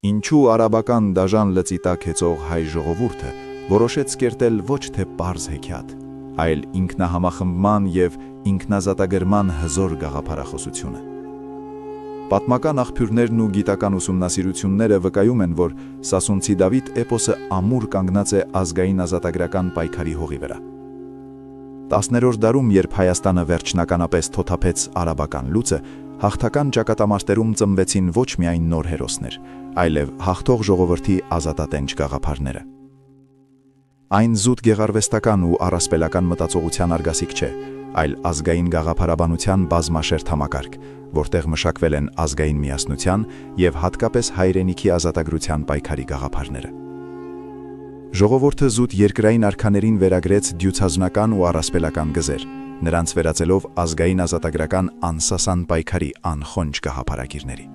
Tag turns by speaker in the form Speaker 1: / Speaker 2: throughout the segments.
Speaker 1: Ինչու արաբական դաժան լծի տակ հեծող հայ ժողովուրդը որոշեց կերտել ոչ թե պարզ հեքիաթ, այլ ինքնահամախմբման և ինքնազատագրման հզոր գաղափարախոսությունը։ Պատմական աղբյուրներն ու գիտական ուսումնասիրությունները վկայում են, որ Սասունցի Դավիթ էպոսը ամուր կանգնած է ազգային ազատագրական պայքարի հողի վրա։ 10-րդ դարում, երբ Հայաստանը վերջնականապես թոթափեց արաբական լուծը, հաղթական ճակատամարտերում ծնվեցին ոչ միայն նոր հերոսներ, այլև հաղթող ժողովրդի ազատատենչ գաղափարները։ Այն զուտ գեղարվեստական ու առասպելական մտածողության արգասիկ չէ, այլ ազգային գաղափարաբանության բազմաշերտ համակարգ, որտեղ մշակվել են ազգային միասնության և հատկապես հայրենիքի ազատագրության պայքարի գաղափարները։ Ժողովուրդը զուտ երկրային արքաներին վերագրեց դյուցազնական ու առասպելական գզեր, նրանց վերածելով ազգային ազատագրական անսասան պայքարի անխոնջ գաղափարագիրների։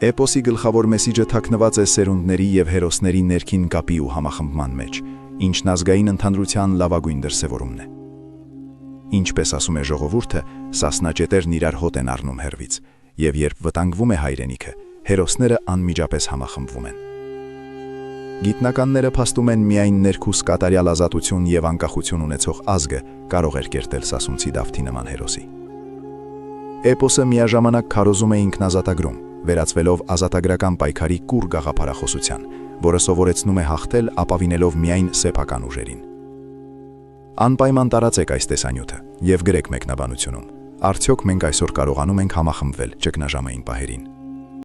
Speaker 1: Էպոսի գլխավոր մեսիջը թաքնված է սերունդների և հերոսների ներքին կապի ու համախմբման մեջ, ինչն ազգային ընդհանրության լավագույն դրսևորումն է։ Ինչպես ասում է ժողովուրդը, սասնաճետերն իրար հոտ են առնում հեռվից, և երբ վտանգվում է հայրենիքը, հերոսները անմիջապես համախմբվում են։ Գիտնականները փաստում են միայն ներքուս կատարյալ ազատություն և անկախություն ունեցող ազգը կարող էր կերտել Սասունցի Դավթի նման հերոսի։ Էպոսը միաժամանակ քարոզում է ինքնազատագրում, վերածվելով ազատագրական պայքարի կուռ գաղափարախոսության, որը սովորեցնում է հաղթել ապավինելով միայն սեփական ուժերին։ Անպայման տարածեք այս տեսանյութը և գրեք մեկնաբանությունում, արդյոք մենք այսօր կարողանում ենք համախմբվել ճգնաժամային պահերին։